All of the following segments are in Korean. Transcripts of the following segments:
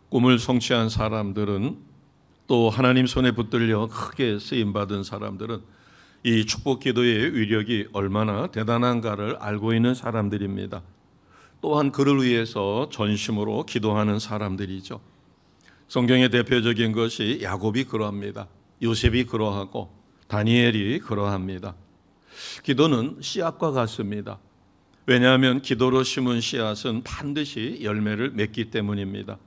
꿈을 성취한 사람들은, 또 하나님 손에 붙들려 크게 쓰임받은 사람들은 이 축복 기도의 위력이 얼마나 대단한가를 알고 있는 사람들입니다. 또한 그를 위해서 전심으로 기도하는 사람들이죠. 성경의 대표적인 것이 야곱이 그러합니다. 요셉이 그러하고 다니엘이 그러합니다. 기도는 씨앗과 같습니다. 왜냐하면 기도로 심은 씨앗은 반드시 열매를 맺기 때문입니다.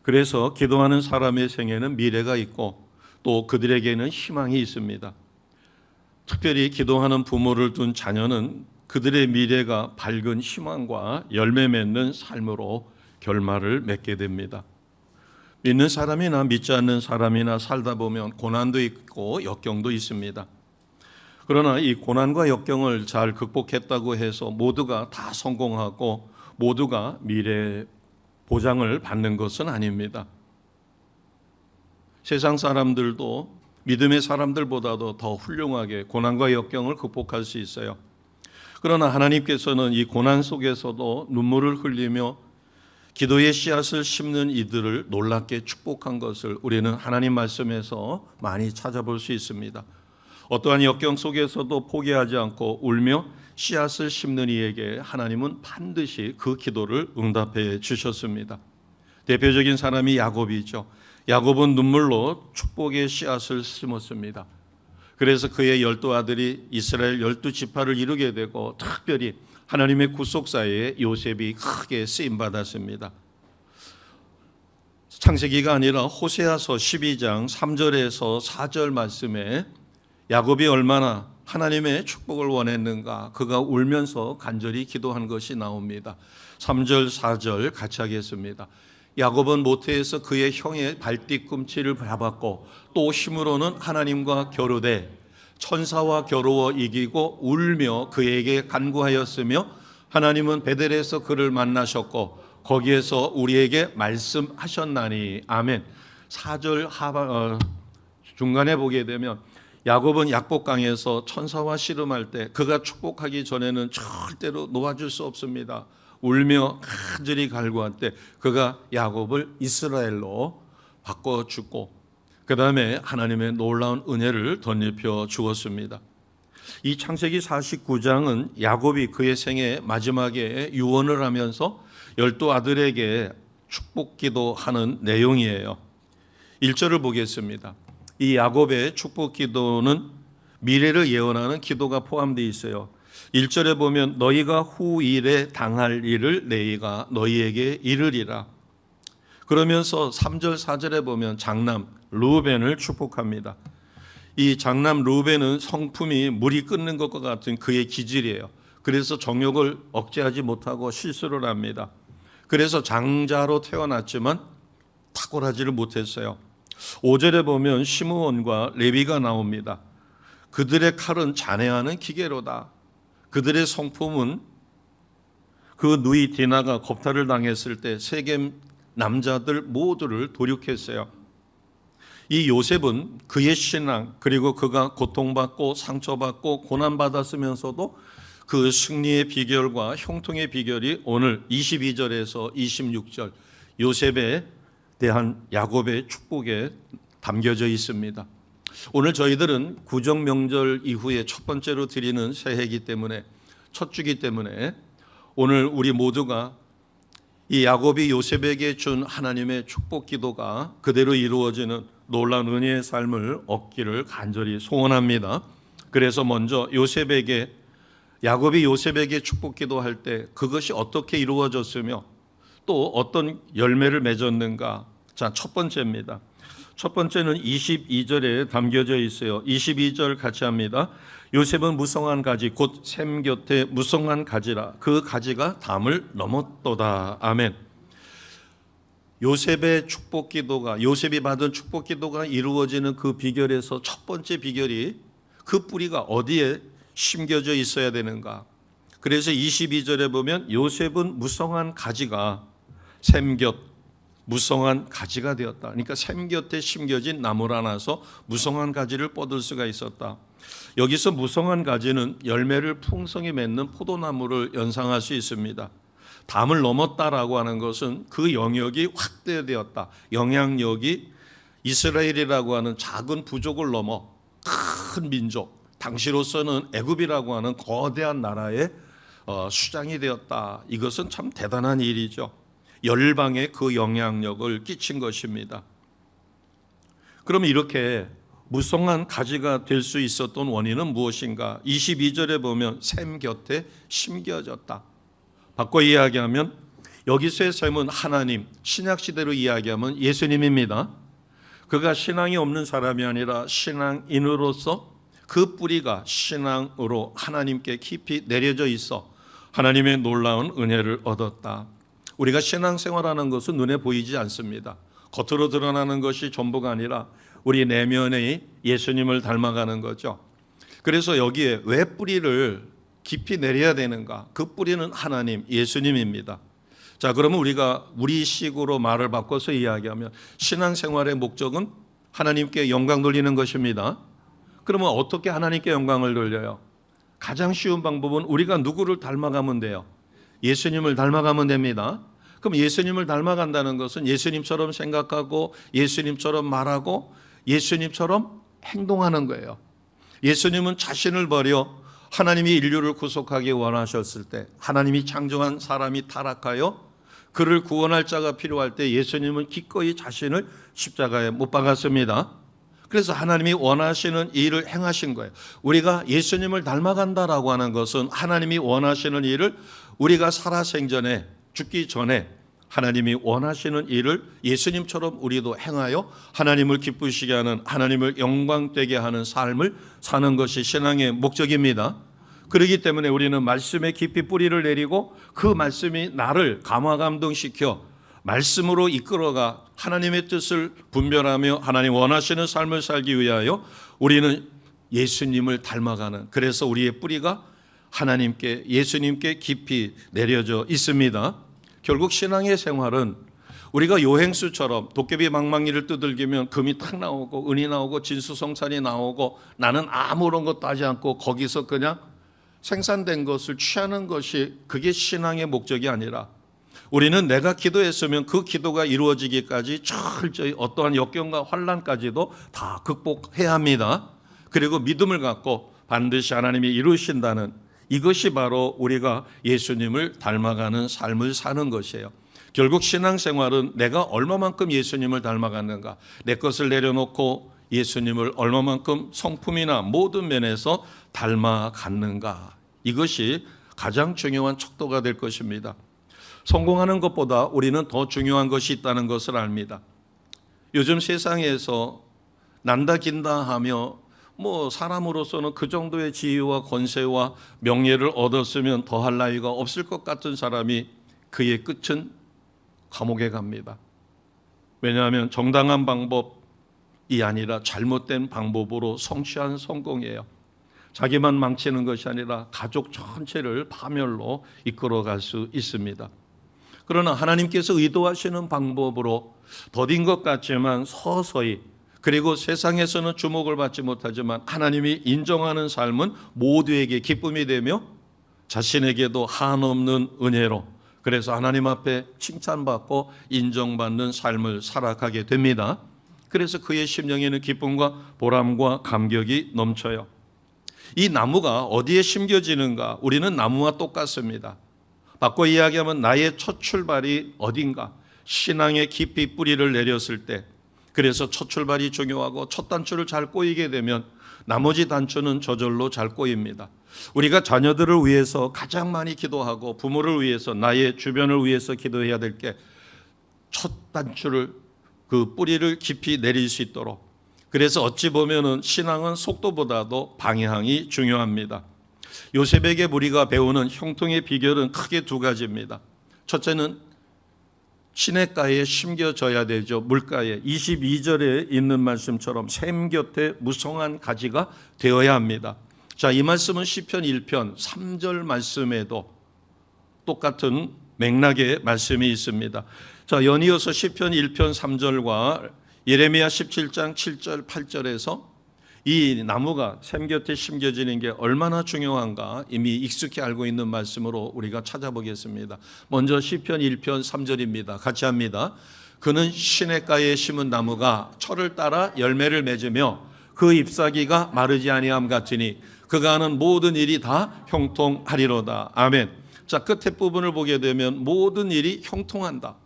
그래서 기도하는 사람의 생에는 미래가 있고 또 그들에게는 희망이 있습니다. 특별히 기도하는 부모를 둔 자녀는 그들의 미래가 밝은 희망과 열매 맺는 삶으로 결말을 맺게 됩니다. 믿는 사람이나 믿지 않는 사람이나 살다 보면 고난도 있고 역경도 있습니다. 그러나 이 고난과 역경을 잘 극복했다고 해서 모두가 다 성공하고 모두가 미래 보장을 받는 것은 아닙니다. 세상 사람들도 믿음의 사람들보다도 더 훌륭하게 고난과 역경을 극복할 수 있어요. 그러나 하나님께서는 이 고난 속에서도 눈물을 흘리며 기도의 씨앗을 심는 이들을 놀랍게 축복한 것을 우리는 하나님 말씀에서 많이 찾아볼 수 있습니다. 어떠한 역경 속에서도 포기하지 않고 울며 씨앗을 심는 이에게 하나님은 반드시 그 기도를 응답해 주셨습니다. 대표적인 사람이 야곱이죠. 야곱은 눈물로 축복의 씨앗을 심었습니다. 그래서 그의 12아들이 이스라엘 12지파를 이루게 되고 특별히 하나님의 구속사에 요셉이 크게 쓰임받았습니다. 창세기가 아니라 호세아서 12장 3절에서 4절 말씀에 야곱이 얼마나 하나님의 축복을 원했는가, 그가 울면서 간절히 기도한 것이 나옵니다. 3절 4절 같이 하겠습니다. 야곱은 모태에서 그의 형의 발뒤꿈치를 잡았고 또 힘으로는 하나님과 겨루되 천사와 겨루어 이기고 울며 그에게 간구하였으며 하나님은 베델에서 그를 만나셨고 거기에서 우리에게 말씀하셨나니. 아멘. 4절 중간에 보게 되면 야곱은 약복강에서 천사와 씨름할 때 그가 축복하기 전에는 절대로 놓아줄 수 없습니다. 울며 간절히 갈구할 때 그가 야곱을 이스라엘로 바꿔주고 그 다음에 하나님의 놀라운 은혜를 덧입혀 주었습니다. 이 창세기 49장은 야곱이 그의 생애 마지막에 유언을 하면서 12아들에게 축복 기도하는 내용이에요. 1절을 보겠습니다. 이 야곱의 축복 기도는 미래를 예언하는 기도가 포함되어 있어요. 1절에 보면 너희가 후일에 당할 일을 내가 너희에게 이르리라. 그러면서 3절 4절에 보면 장남 르우벤을 축복합니다. 이 장남 르우벤은 성품이 물이 끓는 것과 같은 그의 기질이에요. 그래서 정욕을 억제하지 못하고 실수를 합니다. 그래서 장자로 태어났지만 탁월하지를 못했어요. 5절에 보면 시므온과 레위가 나옵니다. 그들의 칼은 잔해하는 기계로다. 그들의 성품은 그 누이 디나가 겁탈을 당했을 때 세겜 남자들 모두를 도륙했어요. 이 요셉은 그의 신앙 그리고 그가 고통받고 상처받고 고난받았으면서도 그 승리의 비결과 형통의 비결이 오늘 22절에서 26절 요셉에 대한 야곱의 축복에 담겨져 있습니다. 오늘 저희들은 구정명절 이후에 첫 번째로 드리는 새해이기 때문에 첫 주기 때문에 오늘 우리 모두가 이 야곱이 요셉에게 준 하나님의 축복 기도가 그대로 이루어지는 놀라운 은혜의 삶을 얻기를 간절히 소원합니다. 그래서 먼저 야곱이 요셉에게 축복 기도할 때 그것이 어떻게 이루어졌으며 또 어떤 열매를 맺었는가. 자, 첫 번째입니다. 첫 번째는 22절에 담겨져 있어요. 22절 같이 합니다. 요셉은 무성한 가지 곧 샘 곁에 무성한 가지라 그 가지가 담을 넘었도다. 아멘. 요셉의 축복 기도가 요셉이 받은 축복 기도가 이루어지는 그 비결에서 첫 번째 비결이 그 뿌리가 어디에 심겨져 있어야 되는가. 그래서 22절에 보면 요셉은 무성한 가지가 샘 곁 무성한 가지가 되었다. 그러니까 샘 곁에 심겨진 나무라나서 무성한 가지를 뻗을 수가 있었다. 여기서 무성한 가지는 열매를 풍성히 맺는 포도나무를 연상할 수 있습니다. 담을 넘었다라고 하는 것은 그 영역이 확대되었다. 영향력이 이스라엘이라고 하는 작은 부족을 넘어 큰 민족, 당시로서는 애굽이라고 하는 거대한 나라의 수장이 되었다. 이것은 참 대단한 일이죠. 열방에 그 영향력을 끼친 것입니다. 그럼 이렇게 무성한 가지가 될 수 있었던 원인은 무엇인가? 22절에 보면 샘 곁에 심겨졌다. 바꿔 이야기하면 여기서의 샘은 하나님, 신약시대로 이야기하면 예수님입니다. 그가 신앙이 없는 사람이 아니라 신앙인으로서 그 뿌리가 신앙으로 하나님께 깊이 내려져 있어 하나님의 놀라운 은혜를 얻었다. 우리가 신앙생활하는 것은 눈에 보이지 않습니다. 겉으로 드러나는 것이 전부가 아니라 우리 내면의 예수님을 닮아가는 거죠. 그래서 여기에 왜 뿌리를 깊이 내려야 되는가? 그 뿌리는 하나님, 예수님입니다. 자, 그러면 우리가 우리식으로 말을 바꿔서 이야기하면 신앙생활의 목적은 하나님께 영광 돌리는 것입니다. 그러면 어떻게 하나님께 영광을 돌려요? 가장 쉬운 방법은 우리가 누구를 닮아가면 돼요? 예수님을 닮아가면 됩니다. 그럼 예수님을 닮아간다는 것은 예수님처럼 생각하고 예수님처럼 말하고 예수님처럼 행동하는 거예요. 예수님은 자신을 버려 하나님이 인류를 구속하기 원하셨을 때 하나님이 창조한 사람이 타락하여 그를 구원할 자가 필요할 때 예수님은 기꺼이 자신을 십자가에 못 박았습니다. 그래서 하나님이 원하시는 일을 행하신 거예요. 우리가 예수님을 닮아간다라고 하는 것은 하나님이 원하시는 일을 우리가 살아생전에 죽기 전에 하나님이 원하시는 일을 예수님처럼 우리도 행하여 하나님을 기쁘시게 하는, 하나님을 영광되게 하는 삶을 사는 것이 신앙의 목적입니다. 그렇기 때문에 우리는 말씀에 깊이 뿌리를 내리고 그 말씀이 나를 감화감동시켜 말씀으로 이끌어가 하나님의 뜻을 분별하며 하나님 원하시는 삶을 살기 위하여 우리는 예수님을 닮아가는, 그래서 우리의 뿌리가 하나님께, 예수님께 깊이 내려져 있습니다. 결국 신앙의 생활은 우리가 요행수처럼 도깨비 망망이를 두들기면 금이 탁 나오고 은이 나오고 진수성찬이 나오고 나는 아무런 것도 하지 않고 거기서 그냥 생산된 것을 취하는 것이 그게 신앙의 목적이 아니라 우리는 내가 기도했으면 그 기도가 이루어지기까지 철저히 어떠한 역경과 환난까지도 다 극복해야 합니다. 그리고 믿음을 갖고 반드시 하나님이 이루신다는, 이것이 바로 우리가 예수님을 닮아가는 삶을 사는 것이에요. 결국 신앙생활은 내가 얼마만큼 예수님을 닮아갔는가, 내 것을 내려놓고 예수님을 얼마만큼 성품이나 모든 면에서 닮아갔는가, 이것이 가장 중요한 척도가 될 것입니다. 성공하는 것보다 우리는 더 중요한 것이 있다는 것을 압니다. 요즘 세상에서 난다 긴다 하며 사람으로서는 그 정도의 지위와 권세와 명예를 얻었으면 더할 나위가 없을 것 같은 사람이 그의 끝은 감옥에 갑니다. 왜냐하면 정당한 방법이 아니라 잘못된 방법으로 성취한 성공이에요. 자기만 망치는 것이 아니라 가족 전체를 파멸로 이끌어갈 수 있습니다. 그러나 하나님께서 의도하시는 방법으로 더딘 것 같지만 서서히, 그리고 세상에서는 주목을 받지 못하지만 하나님이 인정하는 삶은 모두에게 기쁨이 되며 자신에게도 한없는 은혜로, 그래서 하나님 앞에 칭찬받고 인정받는 삶을 살아가게 됩니다. 그래서 그의 심령에는 기쁨과 보람과 감격이 넘쳐요. 이 나무가 어디에 심겨지는가? 우리는 나무와 똑같습니다. 바꿔 이야기하면 나의 첫 출발이 어딘가? 신앙에 깊이 뿌리를 내렸을 때, 그래서 첫 출발이 중요하고 첫 단추를 잘 꼬이게 되면 나머지 단추는 저절로 잘 꼬입니다. 우리가 자녀들을 위해서 가장 많이 기도하고 부모를 위해서, 나의 주변을 위해서 기도해야 될 게 첫 단추를, 그 뿌리를 깊이 내릴 수 있도록. 그래서 어찌 보면은 신앙은 속도보다도 방향이 중요합니다. 요셉에게 우리가 배우는 형통의 비결은 크게 두 가지입니다. 첫째는 시냇가에 심겨져야 되죠. 물가에. 22절에 있는 말씀처럼 샘 곁에 무성한 가지가 되어야 합니다. 자, 이 말씀은 시편 1편 3절 말씀에도 똑같은 맥락의 말씀이 있습니다. 자, 연이어서 시편 1편 3절과 예레미야 17장 7절 8절에서 이 나무가 샘 곁에 심겨지는 게 얼마나 중요한가 이미 익숙히 알고 있는 말씀으로 우리가 찾아보겠습니다. 먼저 시편 1편 3절입니다. 같이 합니다. 그는 시냇가에 심은 나무가 철을 따라 열매를 맺으며 그 잎사귀가 마르지 아니함 같으니 그가 하는 모든 일이 다 형통하리로다. 아멘. 자, 끝에 부분을 보게 되면 모든 일이 형통한다.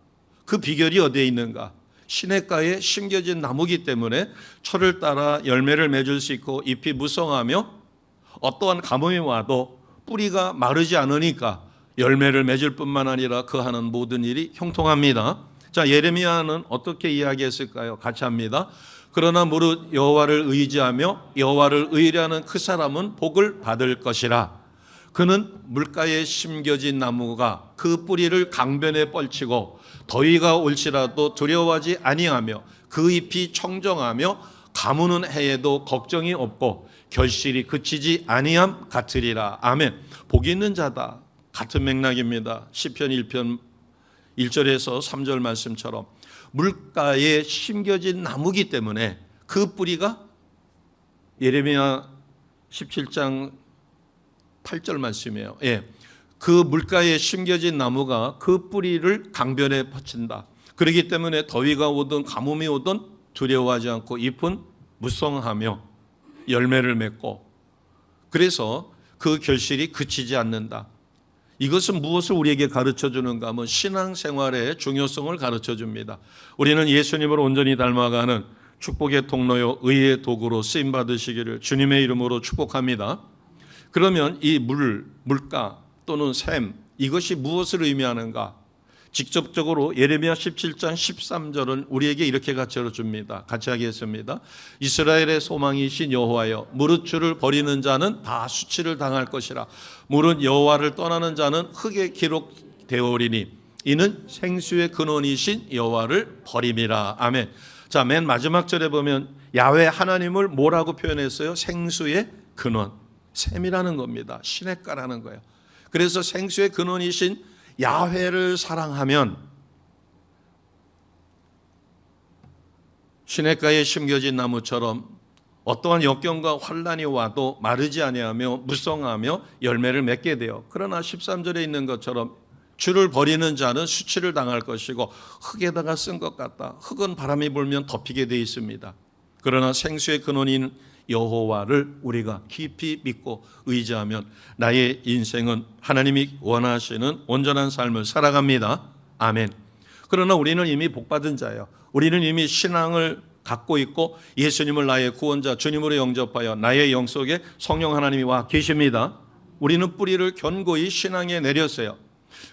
그 비결이 어디에 있는가? 시냇가에 심겨진 나무기 때문에 철을 따라 열매를 맺을 수 있고 잎이 무성하며 어떠한 가뭄이 와도 뿌리가 마르지 않으니까 열매를 맺을 뿐만 아니라 그 하는 모든 일이 형통합니다. 자, 예레미야는 어떻게 이야기했을까요? 같이 합니다. 그러나 무릇 여호와를 의지하며 여호와를 의뢰하는 그 사람은 복을 받을 것이라. 그는 물가에 심겨진 나무가 그 뿌리를 강변에 뻗치고 더위가 올지라도 두려워하지 아니하며 그 잎이 청정하며 가무는 해에도 걱정이 없고 결실이 그치지 아니함 같으리라. 아멘. 복이 있는 자다. 같은 맥락입니다. 시편 1편 1절에서 3절 말씀처럼 물가에 심겨진 나무기 때문에 그 뿌리가 예레미야 17장 8절 말씀이에요. 예. 그 물가에 심겨진 나무가 그 뿌리를 강변에 뻗친다. 그렇기 때문에 더위가 오든 가뭄이 오든 두려워하지 않고 잎은 무성하며 열매를 맺고 그래서 그 결실이 그치지 않는다. 이것은 무엇을 우리에게 가르쳐 주는가 하면 신앙생활의 중요성을 가르쳐 줍니다. 우리는 예수님을 온전히 닮아가는 축복의 통로요 의의 도구로 쓰임 받으시기를 주님의 이름으로 축복합니다. 그러면 이 물가 또는 샘 이것이 무엇을 의미하는가? 직접적으로 예레미야 17장 13절은 우리에게 이렇게 가르쳐 줍니다. 같이 하겠습니다. 이스라엘의 소망이신 여호와여 무릇 주를 버리는 자는 다 수치를 당할 것이라. 무릇 여호와를 떠나는 자는 흙에 기록되오리니 이는 생수의 근원이신 여호와를 버림이라. 아멘. 자, 맨 마지막 절에 보면 야훼 하나님을 뭐라고 표현했어요? 생수의 근원. 샘이라는 겁니다. 시냇가라는 거예요. 그래서 생수의 근원이신 야훼를 사랑하면 시냇가에 심겨진 나무처럼 어떠한 역경과 환난이 와도 마르지 아니하며 무성하며 열매를 맺게 돼요. 그러나 13절에 있는 것처럼 주를 버리는 자는 수치를 당할 것이고 흙에다가 쓴 것 같다. 흙은 바람이 불면 덮이게 돼 있습니다. 그러나 생수의 근원인 여호와를 우리가 깊이 믿고 의지하면 나의 인생은 하나님이 원하시는 온전한 삶을 살아갑니다. 아멘. 그러나 우리는 이미 복받은 자예요. 우리는 이미 신앙을 갖고 있고 예수님을 나의 구원자 주님으로 영접하여 나의 영 속에 성령 하나님이 와 계십니다. 우리는 뿌리를 견고히 신앙에 내렸어요.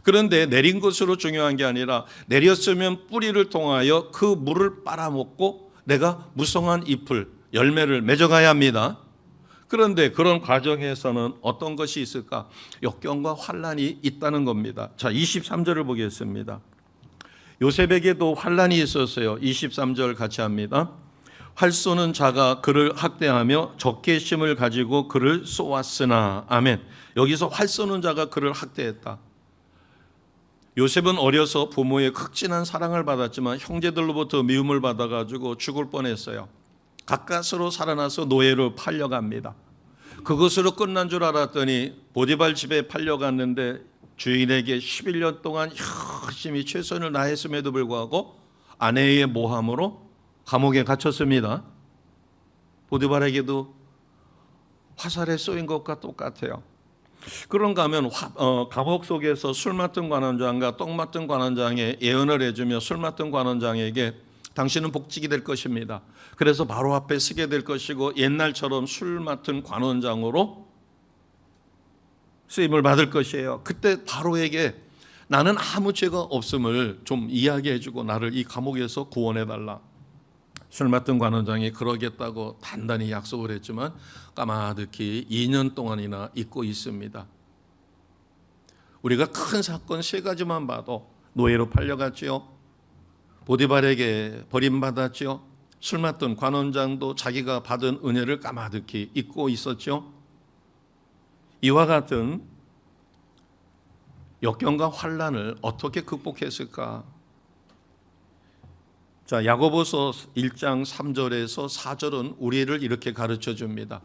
그런데 내린 것으로 중요한 게 아니라 내렸으면 뿌리를 통하여 그 물을 빨아먹고 내가 무성한 잎을 열매를 맺어가야 합니다. 그런데 그런 과정에서는 어떤 것이 있을까? 역경과 환난이 있다는 겁니다. 자, 23절을 보겠습니다. 요셉에게도 환난이 있었어요. 23절 같이 합니다. 활 쏘는 자가 그를 학대하며 적개심을 가지고 그를 쏘았으나. 아멘. 여기서 활 쏘는 자가 그를 학대했다. 요셉은 어려서 부모의 극진한 사랑을 받았지만 형제들로부터 미움을 받아가지고 죽을 뻔했어요. 가까스로 살아나서 노예로 팔려갑니다. 그것으로 끝난 줄 알았더니 보디발 집에 팔려갔는데 주인에게 11년 동안 열심히 최선을 다했음에도 불구하고 아내의 모함으로 감옥에 갇혔습니다. 보디발에게도 화살에 쏘인 것과 똑같아요. 그런가 하면 감옥 속에서 술 맡은 관원장과 떡 맡은 관원장의 예언을 해주며 술 맡은 관원장에게 당신은 복직이 될 것입니다. 그래서 바로 앞에 서게 될 것이고 옛날처럼 술 맡은 관원장으로 쓰임을 받을 것이에요. 그때 바로에게 나는 아무 죄가 없음을 좀 이야기해주고 나를 이 감옥에서 구원해달라. 술 맡은 관원장이 그러겠다고 단단히 약속을 했지만 까마득히 2년 동안이나 잊고 있습니다. 우리가 큰 사건 3가지만 봐도 노예로 팔려갔지요. 보디발에게 버림받았지요. 술 맡던 관원장도 자기가 받은 은혜를 까마득히 잊고 있었죠. 이와 같은 역경과 환난을 어떻게 극복했을까? 자, 야고보서 1장 3절에서 4절은 우리를 이렇게 가르쳐 줍니다.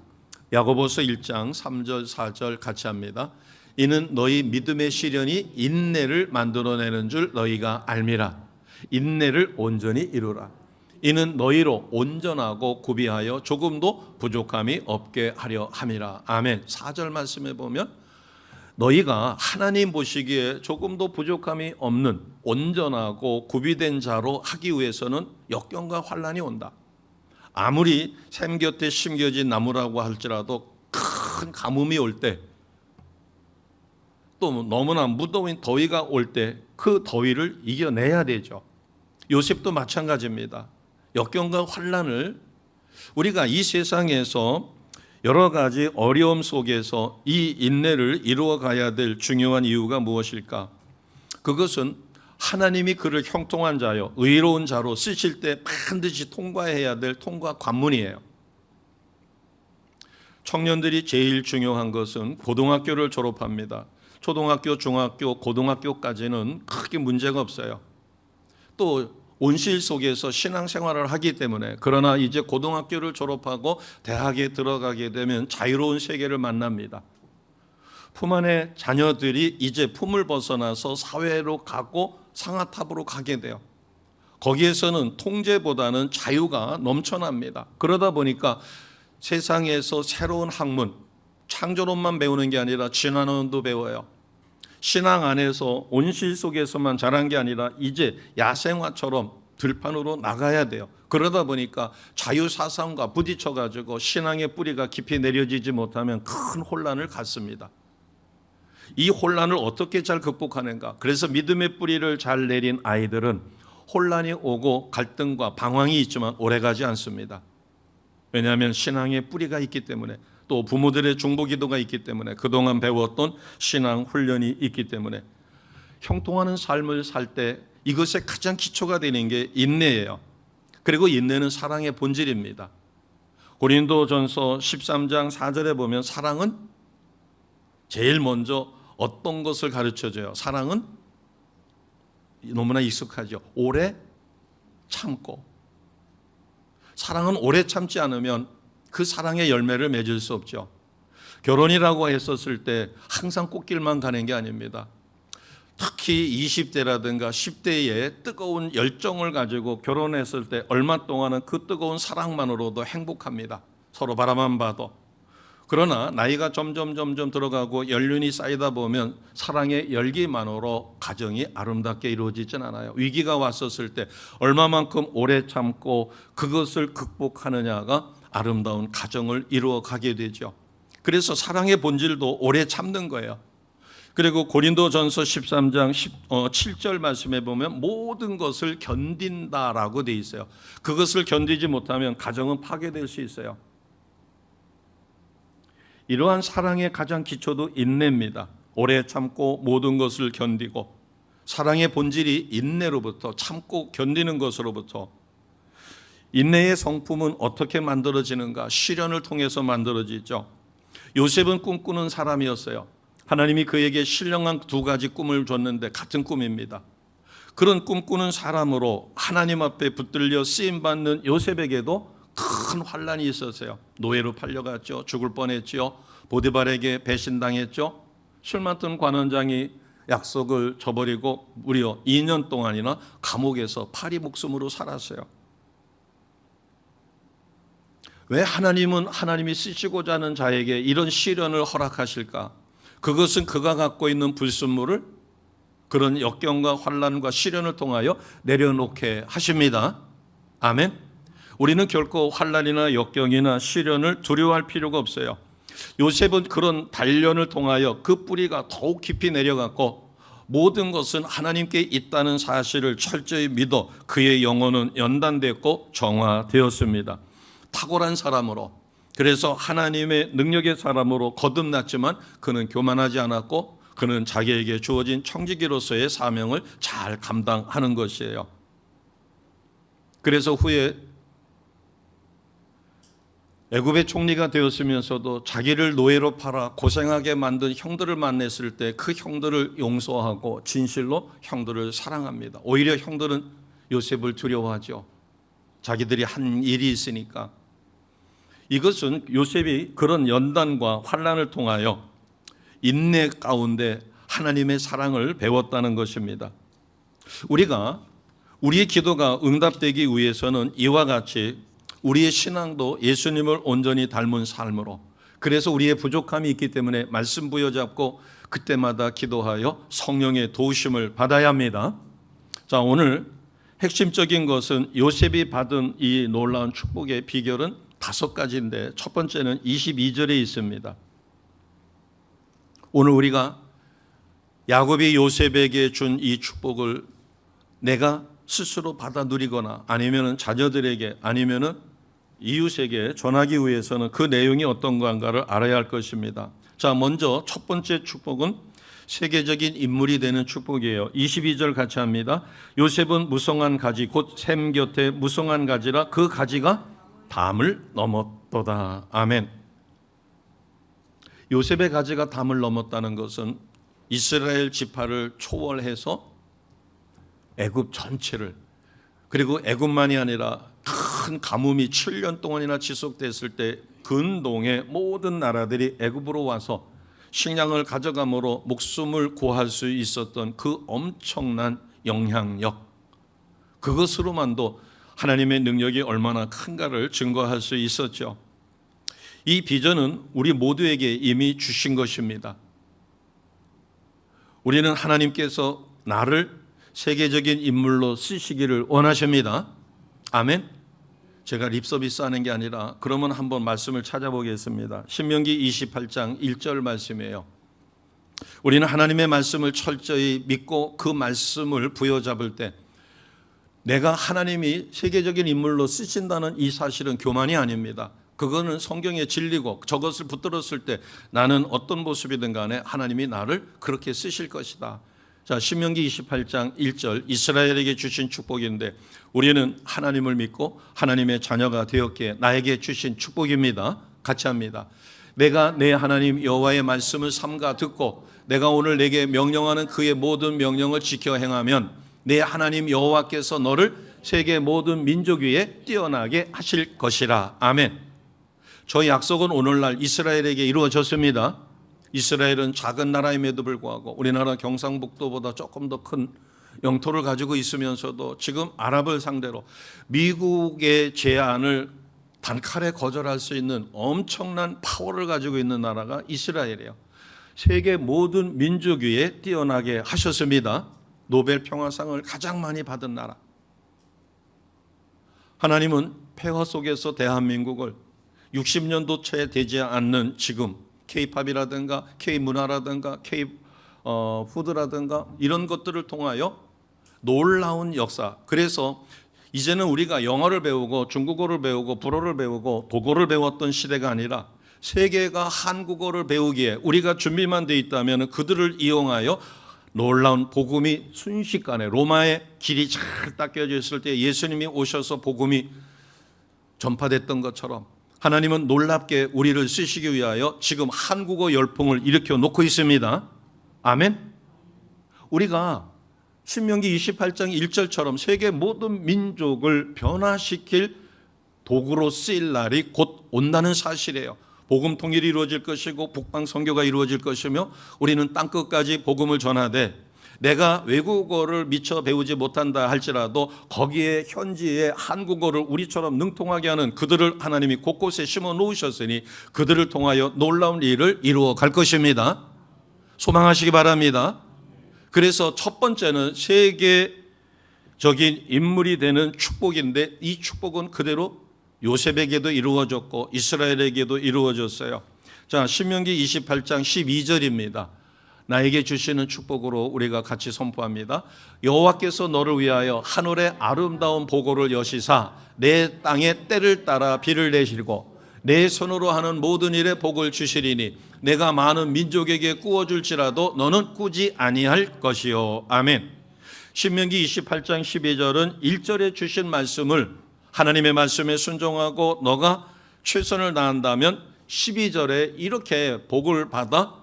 야고보서 1장 3절 4절 같이 합니다. 이는 너희 믿음의 시련이 인내를 만들어내는 줄 너희가 알미라. 인내를 온전히 이루라. 이는 너희로 온전하고 구비하여 조금도 부족함이 없게 하려 함이라. 아멘. 4절 말씀에 보면 너희가 하나님 보시기에 조금도 부족함이 없는 온전하고 구비된 자로 하기 위해서는 역경과 환난이 온다. 아무리 샘 곁에 심겨진 나무라고 할지라도 큰 가뭄이 올 때, 또 너무나 무더운 더위가 올 때 그 더위를 이겨내야 되죠. 요셉도 마찬가지입니다. 역경과 환난을 우리가 이 세상에서 여러 가지 어려움 속에서 이 인내를 이루어 가야 될 중요한 이유가 무엇일까? 그것은 하나님이 그를 형통한 자요 의로운 자로 쓰실 때 반드시 통과해야 될 통과 관문이에요. 청년들이 제일 중요한 것은 고등학교를 졸업합니다. 초등학교, 중학교, 고등학교까지는 크게 문제가 없어요. 또 온실 속에서 신앙생활을 하기 때문에, 그러나 이제 고등학교를 졸업하고 대학에 들어가게 되면 자유로운 세계를 만납니다. 품 안에 자녀들이 이제 품을 벗어나서 사회로 가고 상아탑으로 가게 돼요. 거기에서는 통제보다는 자유가 넘쳐납니다. 그러다 보니까 세상에서 새로운 학문, 창조론만 배우는 게 아니라 진화론도 배워요. 신앙 안에서 온실 속에서만 자란 게 아니라 이제 야생화처럼 들판으로 나가야 돼요. 그러다 보니까 자유사상과 부딪혀가지고 신앙의 뿌리가 깊이 내려지지 못하면 큰 혼란을 갖습니다. 이 혼란을 어떻게 잘 극복하는가? 그래서 믿음의 뿌리를 잘 내린 아이들은 혼란이 오고 갈등과 방황이 있지만 오래가지 않습니다. 왜냐하면 신앙의 뿌리가 있기 때문에, 또 부모들의 중보기도가 있기 때문에, 그동안 배웠던 신앙 훈련이 있기 때문에 형통하는 삶을 살 때 이것의 가장 기초가 되는 게 인내예요. 그리고 인내는 사랑의 본질입니다. 고린도전서 13장 4절에 보면 사랑은 제일 먼저 어떤 것을 가르쳐줘요? 사랑은 너무나 익숙하죠. 오래 참고. 사랑은 오래 참지 않으면 그 사랑의 열매를 맺을 수 없죠. 결혼이라고 했었을 때 항상 꽃길만 가는 게 아닙니다. 특히 20대라든가 10대의 뜨거운 열정을 가지고 결혼했을 때 얼마 동안은 그 뜨거운 사랑만으로도 행복합니다. 서로 바라만 봐도. 그러나 나이가 점점 들어가고 연륜이 쌓이다 보면 사랑의 열기만으로 가정이 아름답게 이루어지진 않아요. 위기가 왔었을 때 얼마만큼 오래 참고 그것을 극복하느냐가 아름다운 가정을 이루어 가게 되죠. 그래서 사랑의 본질도 오래 참는 거예요. 그리고 고린도전서 13장 7절 말씀에 보면 모든 것을 견딘다라고 돼 있어요. 그것을 견디지 못하면 가정은 파괴될 수 있어요. 이러한 사랑의 가장 기초도 인내입니다. 오래 참고 모든 것을 견디고, 사랑의 본질이 인내로부터, 참고 견디는 것으로부터. 인내의 성품은 어떻게 만들어지는가? 시련을 통해서 만들어지죠. 요셉은 꿈꾸는 사람이었어요. 하나님이 그에게 신령한 두 가지 꿈을 줬는데 같은 꿈입니다. 그런 꿈꾸는 사람으로 하나님 앞에 붙들려 쓰임받는 요셉에게도 큰 환난이 있었어요. 노예로 팔려갔죠. 죽을 뻔했죠. 보디발에게 배신당했죠. 술 맡은 관원장이 약속을 저버리고 무려 2년 동안이나 감옥에서 파리 목숨으로 살았어요. 왜 하나님은 하나님이 쓰시고자 하는 자에게 이런 시련을 허락하실까? 그것은 그가 갖고 있는 불순물을 그런 역경과 환난과 시련을 통하여 내려놓게 하십니다. 아멘. 우리는 결코 환난이나 역경이나 시련을 두려워할 필요가 없어요. 요셉은 그런 단련을 통하여 그 뿌리가 더욱 깊이 내려갔고 모든 것은 하나님께 있다는 사실을 철저히 믿어 그의 영혼은 연단됐고 정화되었습니다. 탁월한 사람으로, 그래서 하나님의 능력의 사람으로 거듭났지만 그는 교만하지 않았고 그는 자기에게 주어진 청지기로서의 사명을 잘 감당하는 것이에요. 그래서 후에 애굽의 총리가 되었으면서도 자기를 노예로 팔아 고생하게 만든 형들을 만났을 때 그 형들을 용서하고 진실로 형들을 사랑합니다. 오히려 형들은 요셉을 두려워하죠. 자기들이 한 일이 있으니까. 이것은 요셉이 그런 연단과 환난을 통하여 인내 가운데 하나님의 사랑을 배웠다는 것입니다. 우리가 우리의 기도가 응답되기 위해서는 이와 같이 우리의 신앙도 예수님을 온전히 닮은 삶으로, 그래서 우리의 부족함이 있기 때문에 말씀 부여잡고 그때마다 기도하여 성령의 도우심을 받아야 합니다. 자, 오늘 핵심적인 것은 요셉이 받은 이 놀라운 축복의 비결은 5가지인데 첫 번째는 22절에 있습니다. 오늘 우리가 야곱이 요셉에게 준 이 축복을 내가 스스로 받아 누리거나 아니면 자녀들에게 아니면 이웃에게 전하기 위해서는 그 내용이 어떤 건가를 알아야 할 것입니다. 자, 먼저 첫 번째 축복은 세계적인 인물이 되는 축복이에요. 22절 같이 합니다. 요셉은 무성한 가지 곧 샘 곁에 무성한 가지라 그 가지가 담을 넘었도다. 아멘. 요셉의 가지가 담을 넘었다는 것은 이스라엘 지파를 초월해서 애굽 전체를, 그리고 애굽만이 아니라 큰 가뭄이 7년 동안이나 지속됐을 때 근동의 모든 나라들이 애굽으로 와서 식량을 가져감으로 목숨을 구할 수 있었던 그 엄청난 영향력, 그것으로만도 하나님의 능력이 얼마나 큰가를 증거할 수 있었죠. 이 비전은 우리 모두에게 이미 주신 것입니다. 우리는 하나님께서 나를 세계적인 인물로 쓰시기를 원하십니다. 아멘. 제가 립서비스 하는 게 아니라 그러면 한번 말씀을 찾아보겠습니다. 신명기 28장 1절 말씀이에요. 우리는 하나님의 말씀을 철저히 믿고 그 말씀을 부여잡을 때 내가 하나님이 세계적인 인물로 쓰신다는 이 사실은 교만이 아닙니다. 그거는 성경의 진리고 저것을 붙들었을 때 나는 어떤 모습이든 간에 하나님이 나를 그렇게 쓰실 것이다. 자, 신명기 28장 1절 이스라엘에게 주신 축복인데 우리는 하나님을 믿고 하나님의 자녀가 되었기에 나에게 주신 축복입니다. 같이 합니다. 내가 내 하나님 여호와의 말씀을 삼가 듣고 내가 오늘 내게 명령하는 그의 모든 명령을 지켜 행하면 내 하나님 여호와께서 너를 세계 모든 민족 위에 뛰어나게 하실 것이라. 아멘. 저 약속은 오늘날 이스라엘에게 이루어졌습니다. 이스라엘은 작은 나라임에도 불구하고 우리나라 경상북도보다 조금 더 큰 영토를 가지고 있으면서도 지금 아랍을 상대로 미국의 제안을 단칼에 거절할 수 있는 엄청난 파워를 가지고 있는 나라가 이스라엘이에요. 세계 모든 민족 위에 뛰어나게 하셨습니다. 노벨 평화상을 가장 많이 받은 나라. 하나님은 폐허 속에서 대한민국을 60년도 채 되지 않는 지금 K-팝이라든가 K-문화라든가 K-푸드라든가 이런 것들을 통하여 놀라운 역사. 그래서 이제는 우리가 영어를 배우고 중국어를 배우고 불어를 배우고 독어를 배웠던 시대가 아니라 세계가 한국어를 배우기에 우리가 준비만 돼 있다면 그들을 이용하여 놀라운 복음이 순식간에 로마의 길이 잘 닦여져 있을 때 예수님이 오셔서 복음이 전파됐던 것처럼 하나님은 놀랍게 우리를 쓰시기 위하여 지금 한국어 열풍을 일으켜 놓고 있습니다. 아멘. 우리가 신명기 28장 1절처럼 세계 모든 민족을 변화시킬 도구로 쓰일 날이 곧 온다는 사실이에요. 복음 통일이 이루어질 것이고 북방 선교가 이루어질 것이며 우리는 땅끝까지 복음을 전하되 내가 외국어를 미처 배우지 못한다 할지라도 거기에 현지의 한국어를 우리처럼 능통하게 하는 그들을 하나님이 곳곳에 심어 놓으셨으니 그들을 통하여 놀라운 일을 이루어 갈 것입니다. 소망하시기 바랍니다. 그래서 첫 번째는 세계적인 인물이 되는 축복인데 이 축복은 그대로 요셉에게도 이루어졌고 이스라엘에게도 이루어졌어요. 자, 신명기 28장 12절입니다. 나에게 주시는 축복으로 우리가 같이 선포합니다. 여호와께서 너를 위하여 하늘의 아름다운 보고를 여시사 내 땅에 때를 따라 비를 내시고 내 손으로 하는 모든 일에 복을 주시리니 내가 많은 민족에게 꾸어줄지라도 너는 꾸지 아니할 것이요. 아멘. 신명기 28장 12절은 1절에 주신 말씀을 하나님의 말씀에 순종하고 너가 최선을 다한다면 12절에 이렇게 복을 받아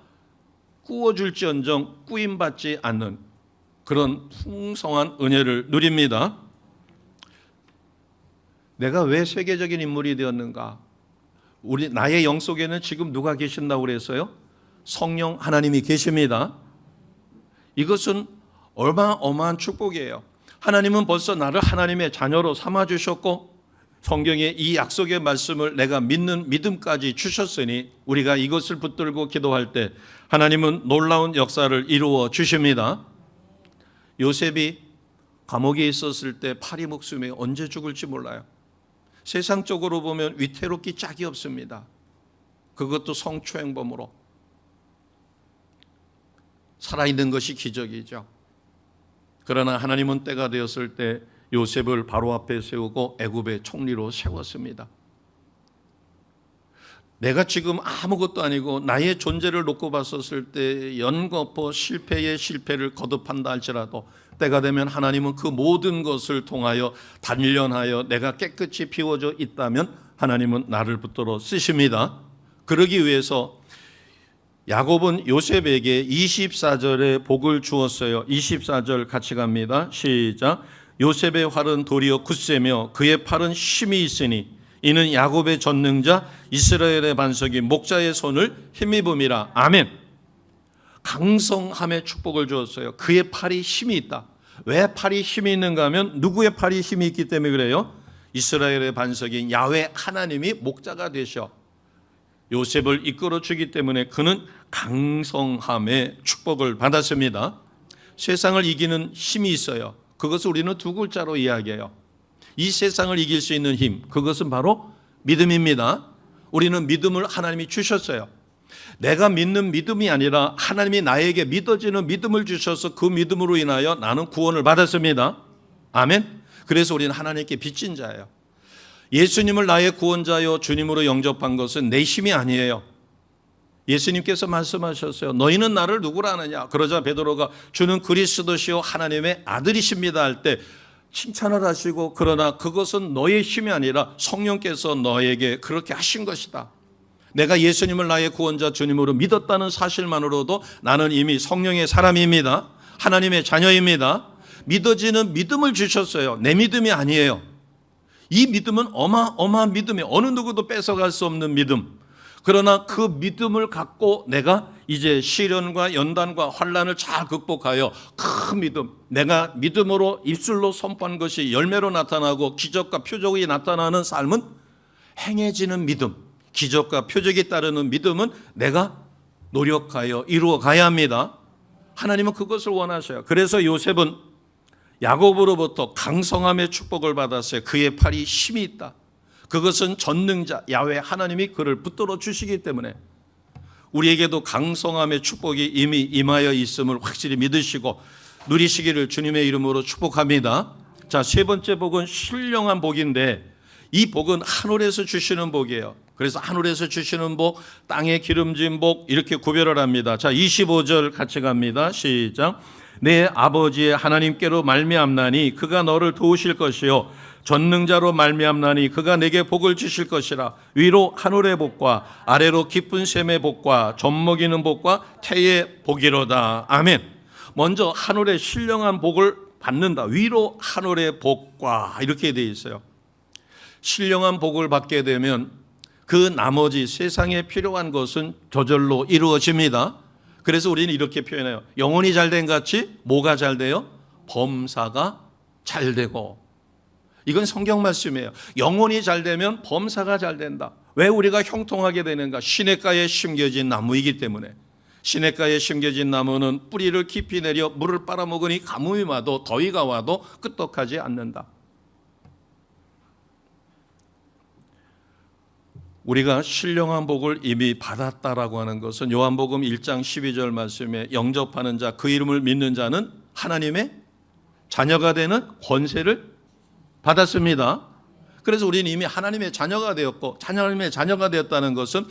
꾸어줄지언정 꾸임받지 않는 그런 풍성한 은혜를 누립니다. 내가 왜 세계적인 인물이 되었는가? 나의 영 속에는 지금 누가 계신다고 그랬어요? 성령 하나님이 계십니다. 이것은 어마어마한 축복이에요. 하나님은 벌써 나를 하나님의 자녀로 삼아주셨고 성경에 이 약속의 말씀을 내가 믿는 믿음까지 주셨으니 우리가 이것을 붙들고 기도할 때 하나님은 놀라운 역사를 이루어 주십니다. 요셉이 감옥에 있었을 때 파리 목숨에 언제 죽을지 몰라요. 세상적으로 보면 위태롭기 짝이 없습니다. 그것도 성추행범으로. 살아있는 것이 기적이죠. 그러나 하나님은 때가 되었을 때 요셉을 바로 앞에 세우고 애굽의 총리로 세웠습니다. 내가 지금 아무것도 아니고 나의 존재를 놓고 봤었을 때 연거푸 실패의 실패를 거듭한다 할지라도 때가 되면 하나님은 그 모든 것을 통하여 단련하여 내가 깨끗이 비워져 있다면 하나님은 나를 붙들어 쓰십니다. 그러기 위해서 야곱은 요셉에게 24절에 복을 주었어요. 24절 같이 갑니다. 시작. 요셉의 활은 도리어 굳세며 그의 팔은 힘이 있으니 이는 야곱의 전능자 이스라엘의 반석이 목자의 손을 힘입음이라. 아멘. 강성함의 축복을 주었어요. 그의 팔이 힘이 있다. 왜 팔이 힘이 있는가 하면 누구의 팔이 힘이 있기 때문에 그래요? 이스라엘의 반석인 야훼 하나님이 목자가 되셔 요셉을 이끌어 주기 때문에 그는 강성함의 축복을 받았습니다. 세상을 이기는 힘이 있어요. 그것을 우리는 두 글자로 이야기해요. 이 세상을 이길 수 있는 힘, 그것은 바로 믿음입니다. 우리는 믿음을 하나님이 주셨어요. 내가 믿는 믿음이 아니라 하나님이 나에게 믿어지는 믿음을 주셔서 그 믿음으로 인하여 나는 구원을 받았습니다. 아멘. 그래서 우리는 하나님께 빚진 자예요. 예수님을 나의 구원자여 주님으로 영접한 것은 내 힘이 아니에요. 예수님께서 말씀하셨어요. 너희는 나를 누구라 하느냐? 그러자 베드로가 주는 그리스도시요 하나님의 아들이십니다 할 때 칭찬을 하시고 그러나 그것은 너의 힘이 아니라 성령께서 너에게 그렇게 하신 것이다. 내가 예수님을 나의 구원자 주님으로 믿었다는 사실만으로도 나는 이미 성령의 사람입니다. 하나님의 자녀입니다. 믿어지는 믿음을 주셨어요. 내 믿음이 아니에요. 이 믿음은 어마어마한 믿음이에요. 어느 누구도 뺏어갈 수 없는 믿음. 그러나 그 믿음을 갖고 내가 이제 시련과 연단과 환난을 잘 극복하여 큰 믿음, 내가 믿음으로 입술로 선포한 것이 열매로 나타나고 기적과 표적이 나타나는 삶은 행해지는 믿음, 기적과 표적이 따르는 믿음은 내가 노력하여 이루어 가야 합니다. 하나님은 그것을 원하셔요. 그래서 요셉은 야곱으로부터 강성함의 축복을 받았어요. 그의 팔이 힘이 있다. 그것은 전능자 야훼 하나님이 그를 붙들어 주시기 때문에 우리에게도 강성함의 축복이 이미 임하여 있음을 확실히 믿으시고 누리시기를 주님의 이름으로 축복합니다. 자, 세 번째 복은 신령한 복인데 이 복은 하늘에서 주시는 복이에요. 그래서 하늘에서 주시는 복, 땅에 기름진 복 이렇게 구별을 합니다. 자, 25절 같이 갑니다. 시작. 내 아버지의 하나님께로 말미암나니 그가 너를 도우실 것이요 전능자로 말미암나니 그가 내게 복을 주실 것이라. 위로 하늘의 복과 아래로 깊은 샘의 복과 젖먹이는 복과 태의 복이로다. 아멘. 먼저 하늘의 신령한 복을 받는다. 위로 하늘의 복과 이렇게 되어 있어요. 신령한 복을 받게 되면 그 나머지 세상에 필요한 것은 저절로 이루어집니다. 그래서 우리는 이렇게 표현해요. 영혼이 잘된 같이 뭐가 잘 돼요? 범사가 잘 되고. 이건 성경 말씀이에요. 영혼이 잘 되면 범사가 잘 된다. 왜 우리가 형통하게 되는가? 시냇가에 심겨진 나무이기 때문에. 시냇가에 심겨진 나무는 뿌리를 깊이 내려 물을 빨아먹으니 가뭄이 와도 더위가 와도 끄떡하지 않는다. 우리가 신령한 복을 이미 받았다라고 하는 것은 요한복음 1장 12절 말씀에 영접하는 자, 그 이름을 믿는 자는 하나님의 자녀가 되는 권세를 받았습니다. 그래서 우리는 이미 하나님의 자녀가 되었고 하나님의 자녀가 되었다는 것은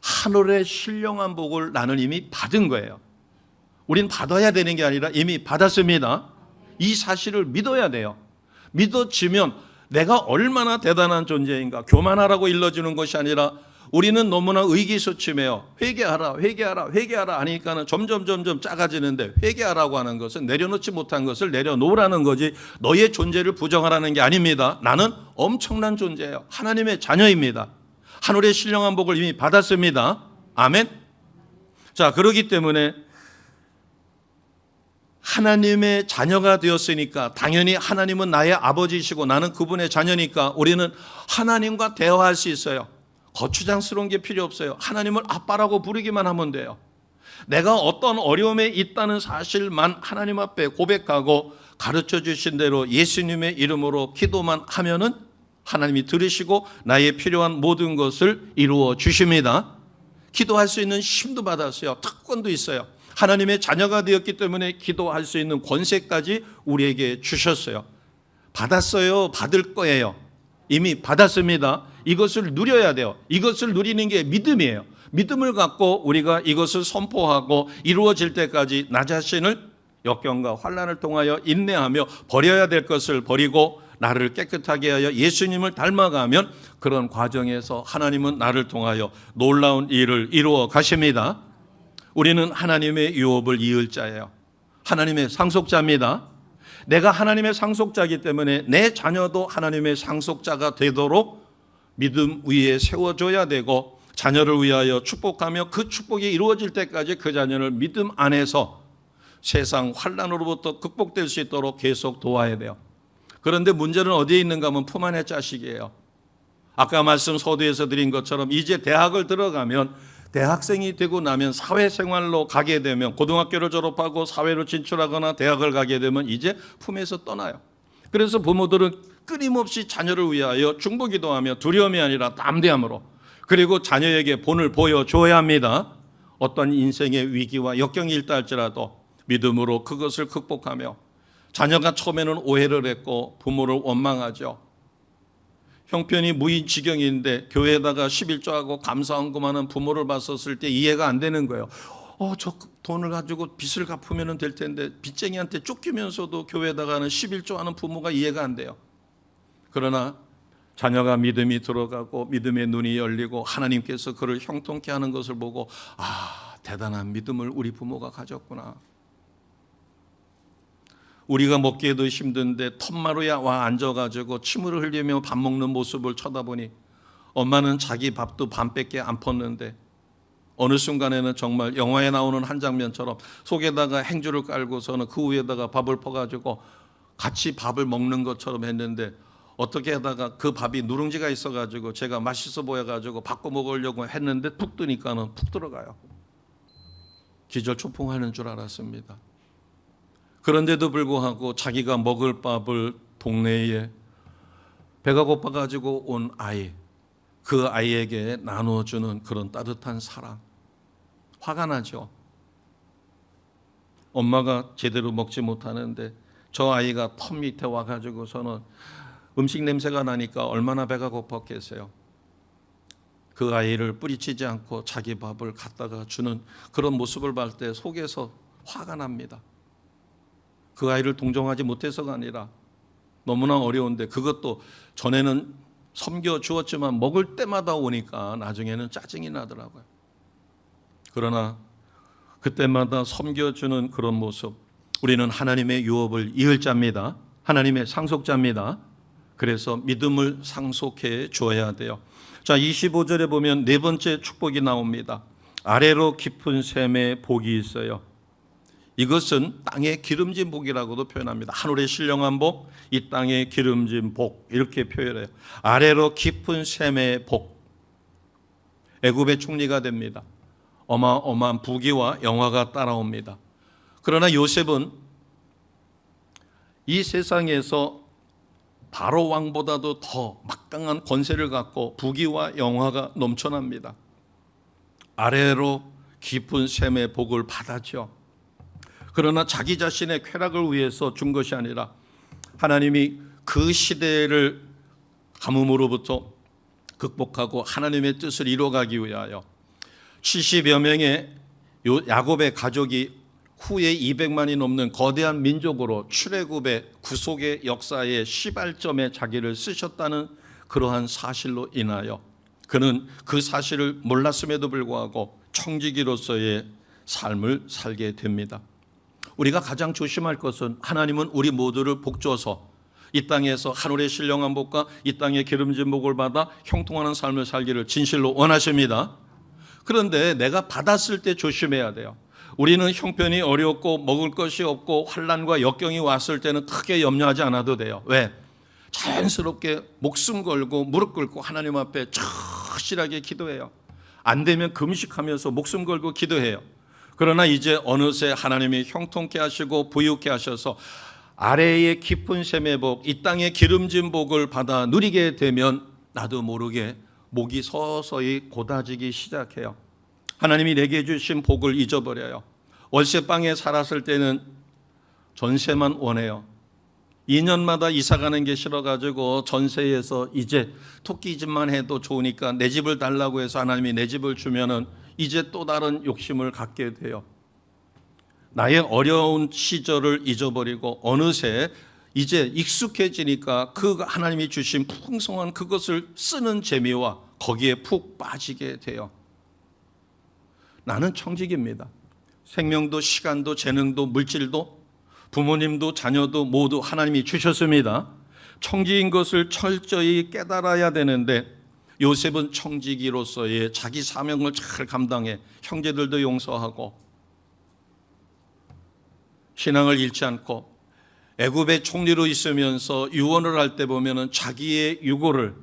하늘의 신령한 복을 나는 이미 받은 거예요. 우리는 받아야 되는 게 아니라 이미 받았습니다. 이 사실을 믿어야 돼요. 믿어지면 내가 얼마나 대단한 존재인가, 교만하라고 일러주는 것이 아니라 우리는 너무나 의기소침해요. 회개하라, 회개하라, 회개하라 하니까는 점점 작아지는데, 회개하라고 하는 것은 내려놓지 못한 것을 내려놓으라는 거지 너의 존재를 부정하라는 게 아닙니다. 나는 엄청난 존재예요. 하나님의 자녀입니다. 하늘의 신령한 복을 이미 받았습니다. 아멘. 자, 그렇기 때문에 하나님의 자녀가 되었으니까 당연히 하나님은 나의 아버지이시고 나는 그분의 자녀니까 우리는 하나님과 대화할 수 있어요. 거추장스러운 게 필요 없어요. 하나님을 아빠라고 부르기만 하면 돼요. 내가 어떤 어려움에 있다는 사실만 하나님 앞에 고백하고 가르쳐 주신 대로 예수님의 이름으로 기도만 하면은 하나님이 들으시고 나의 필요한 모든 것을 이루어 주십니다. 기도할 수 있는 힘도 받았어요. 특권도 있어요. 하나님의 자녀가 되었기 때문에 기도할 수 있는 권세까지 우리에게 주셨어요. 받았어요. 받을 거예요. 이미 받았습니다. 이것을 누려야 돼요. 이것을 누리는 게 믿음이에요. 믿음을 갖고 우리가 이것을 선포하고 이루어질 때까지 나 자신을 역경과 환난을 통하여 인내하며 버려야 될 것을 버리고 나를 깨끗하게 하여 예수님을 닮아가면 그런 과정에서 하나님은 나를 통하여 놀라운 일을 이루어 가십니다. 우리는 하나님의 유업을 이을 자예요. 하나님의 상속자입니다. 내가 하나님의 상속자이기 때문에 내 자녀도 하나님의 상속자가 되도록 믿음 위에 세워줘야 되고 자녀를 위하여 축복하며 그 축복이 이루어질 때까지 그 자녀를 믿음 안에서 세상 환난으로부터 극복될 수 있도록 계속 도와야 돼요. 그런데 문제는 어디에 있는가 하면 품 안의 자식이에요. 아까 말씀 서두에서 드린 것처럼 이제 대학을 들어가면 대학생이 되고 나면 사회생활로 가게 되면 고등학교를 졸업하고 사회로 진출하거나 대학을 가게 되면 이제 품에서 떠나요. 그래서 부모들은 끊임없이 자녀를 위하여 중보기도하며 두려움이 아니라 담대함으로 그리고 자녀에게 본을 보여줘야 합니다. 어떤 인생의 위기와 역경이 있다 할지라도 믿음으로 그것을 극복하며 자녀가 처음에는 오해를 했고 부모를 원망하죠. 형편이 무인지경인데 교회에다가 11조하고 감사헌금하는 부모를 봤었을 때 이해가 안 되는 거예요. 저 돈을 가지고 빚을 갚으면 될 텐데 빚쟁이한테 쫓기면서도 교회에다가는 11조 하는 부모가 이해가 안 돼요. 그러나 자녀가 믿음이 들어가고 믿음의 눈이 열리고 하나님께서 그를 형통케 하는 것을 보고 대단한 믿음을 우리 부모가 가졌구나. 우리가 먹기에도 힘든데 텀마루에 와 앉아가지고 침을 흘리며 밥 먹는 모습을 쳐다보니 엄마는 자기 밥도 반밖에 안 펐는데 어느 순간에는 정말 영화에 나오는 한 장면처럼 속에다가 행주를 깔고서는 그 위에다가 밥을 퍼가지고 같이 밥을 먹는 것처럼 했는데 어떻게 하다가 그 밥이 누룽지가 있어가지고 제가 맛있어 보여가지고 바꿔 먹으려고 했는데 푹 뜨니까는 푹 들어가요. 기절초풍하는 줄 알았습니다. 그런데도 불구하고 자기가 먹을 밥을 동네에 배가 고파가지고 온 아이, 그 아이에게 나눠주는 그런 따뜻한 사랑. 화가 나죠. 엄마가 제대로 먹지 못하는데 저 아이가 턱 밑에 와가지고서는 음식 냄새가 나니까 얼마나 배가 고팠겠어요. 그 아이를 뿌리치지 않고 자기 밥을 갖다가 주는 그런 모습을 볼 때 속에서 화가 납니다. 그 아이를 동정하지 못해서가 아니라 너무나 어려운데 그것도 전에는 섬겨주었지만 먹을 때마다 오니까 나중에는 짜증이 나더라고요. 그러나 그때마다 섬겨주는 그런 모습, 우리는 하나님의 유업을 이을 자입니다. 하나님의 상속자입니다. 그래서 믿음을 상속해 줘야 돼요. 자, 25절에 보면 네 번째 축복이 나옵니다. 아래로 깊은 샘에 복이 있어요. 이것은 땅의 기름진 복이라고도 표현합니다. 하늘의 신령한 복, 이 땅의 기름진 복 이렇게 표현해요. 아래로 깊은 샘의 복. 애굽의 총리가 됩니다. 어마어마한 부귀와 영화가 따라옵니다. 그러나 요셉은 이 세상에서 바로 왕보다도 더 막강한 권세를 갖고 부귀와 영화가 넘쳐납니다. 아래로 깊은 샘의 복을 받았죠. 그러나 자기 자신의 쾌락을 위해서 준 것이 아니라 하나님이 그 시대를 가뭄으로부터 극복하고 하나님의 뜻을 이루어가기 위하여 70여 명의 야곱의 가족이 후에 200만이 넘는 거대한 민족으로 출애굽의 구속의 역사의 시발점에 자기를 쓰셨다는 그러한 사실로 인하여 그는 그 사실을 몰랐음에도 불구하고 청지기로서의 삶을 살게 됩니다. 우리가 가장 조심할 것은 하나님은 우리 모두를 복주어서 이 땅에서 하늘의 신령한 복과 이 땅의 기름진 복을 받아 형통하는 삶을 살기를 진실로 원하십니다. 그런데 내가 받았을 때 조심해야 돼요. 우리는 형편이 어렵고 먹을 것이 없고 환난과 역경이 왔을 때는 크게 염려하지 않아도 돼요. 왜? 자연스럽게 목숨 걸고 무릎 꿇고 하나님 앞에 절실하게 기도해요. 안 되면 금식하면서 목숨 걸고 기도해요. 그러나 이제 어느새 하나님이 형통케 하시고 부유케 하셔서 아래의 깊은 샘의 복, 이 땅의 기름진 복을 받아 누리게 되면 나도 모르게 목이 서서히 고다지기 시작해요. 하나님이 내게 주신 복을 잊어버려요. 월세방에 살았을 때는 전세만 원해요. 2년마다 이사 가는 게 싫어가지고 전세에서 이제 토끼집만 해도 좋으니까 내 집을 달라고 해서 하나님이 내 집을 주면은 이제 또 다른 욕심을 갖게 돼요. 나의 어려운 시절을 잊어버리고 어느새 이제 익숙해지니까 그 하나님이 주신 풍성한 그것을 쓰는 재미와 거기에 푹 빠지게 돼요. 나는 청직입니다. 생명도 시간도 재능도 물질도 부모님도 자녀도 모두 하나님이 주셨습니다. 청지인 것을 철저히 깨달아야 되는데 요셉은 청지기로서의 자기 사명을 잘 감당해 형제들도 용서하고 신앙을 잃지 않고 애굽의 총리로 있으면서 유언을 할 때 보면은 자기의 유고를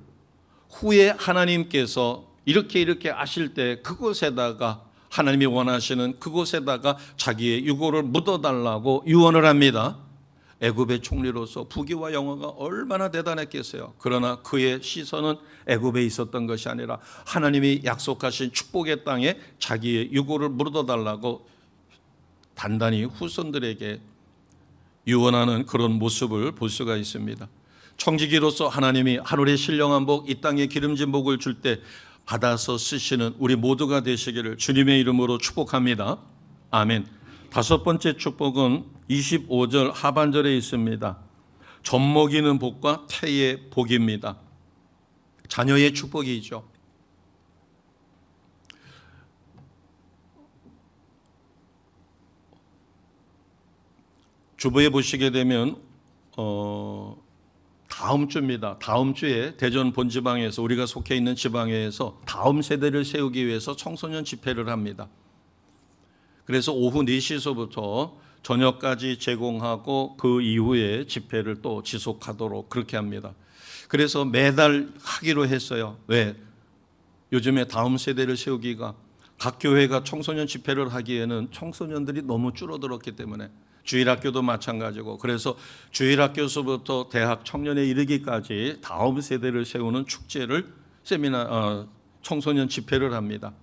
후에 하나님께서 이렇게 하실 때 그곳에다가 하나님이 원하시는 그곳에다가 자기의 유고를 묻어달라고 유언을 합니다. 애굽의 총리로서 부귀와 영화가 얼마나 대단했겠어요. 그러나 그의 시선은 애굽에 있었던 것이 아니라 하나님이 약속하신 축복의 땅에 자기의 유고를 묻어달라고 단단히 후손들에게 유언하는 그런 모습을 볼 수가 있습니다. 청지기로서 하나님이 하늘의 신령한 복, 이 땅의 기름진 복을 줄 때 받아서 쓰시는 우리 모두가 되시기를 주님의 이름으로 축복합니다. 아멘. 다섯 번째 축복은 25절 하반절에 있습니다. 젖먹이는 복과 태의 복입니다. 자녀의 축복이죠. 주보에 보시게 되면 다음 주입니다. 다음 주에 대전 본지방에서 우리가 속해 있는 지방회에서 다음 세대를 세우기 위해서 청소년 집회를 합니다. 그래서 오후 4시서부터 저녁까지 제공하고 그 이후에 집회를 또 지속하도록 그렇게 합니다. 그래서 매달 하기로 했어요. 왜? 요즘에 다음 세대를 세우기가 각 교회가 청소년 집회를 하기에는 청소년들이 너무 줄어들었기 때문에 주일학교도 마찬가지고 그래서 주일학교서부터 대학 청년에 이르기까지 다음 세대를 세우는 축제를 청소년 집회를 합니다.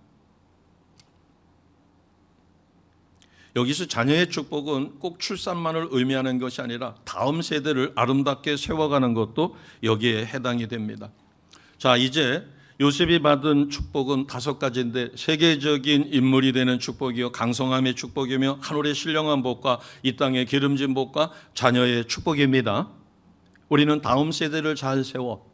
여기서 자녀의 축복은 꼭 출산만을 의미하는 것이 아니라 다음 세대를 아름답게 세워가는 것도 여기에 해당이 됩니다. 자, 이제 요셉이 받은 축복은 5가지인데 세계적인 인물이 되는 축복이요 강성함의 축복이며 하늘의 신령한 복과 이 땅의 기름진 복과 자녀의 축복입니다. 우리는 다음 세대를 잘 세워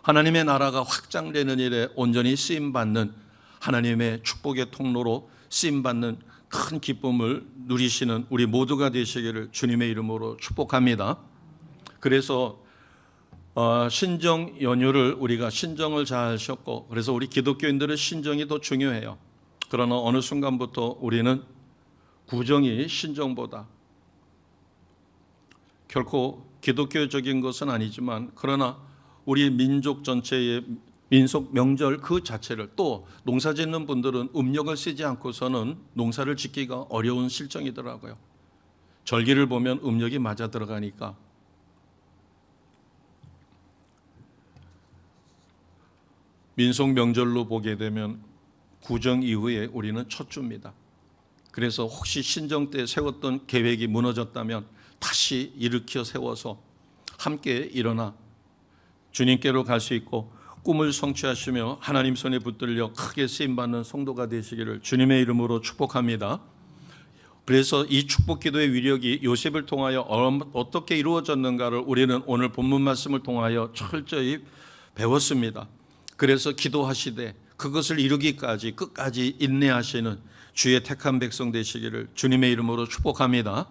하나님의 나라가 확장되는 일에 온전히 쓰임받는 하나님의 축복의 통로로 쓰임받는 큰 기쁨을 누리시는 우리 모두가 되시기를 주님의 이름으로 축복합니다. 그래서 신정 연휴를 우리가 신정을 잘 쉬었고 그래서 우리 기독교인들은 신정이 더 중요해요. 그러나 어느 순간부터 우리는 구정이 신정보다 결코 기독교적인 것은 아니지만 그러나 우리 민족 전체의 민속 명절 그 자체를 또 농사 짓는 분들은 음력을 쓰지 않고서는 농사를 짓기가 어려운 실정이더라고요. 절기를 보면 음력이 맞아 들어가니까 민속 명절로 보게 되면 구정 이후에 우리는 첫 주입니다. 그래서 혹시 신정 때 세웠던 계획이 무너졌다면 다시 일으켜 세워서 함께 일어나 주님께로 갈 수 있고 꿈을 성취하시며 하나님 손에 붙들려 크게 쓰임받는 성도가 되시기를 주님의 이름으로 축복합니다. 그래서 이 축복 기도의 위력이 요셉을 통하여 어떻게 이루어졌는가를 우리는 오늘 본문 말씀을 통하여 철저히 배웠습니다. 그래서 기도하시되 그것을 이루기까지 끝까지 인내하시는 주의 택한 백성 되시기를 주님의 이름으로 축복합니다.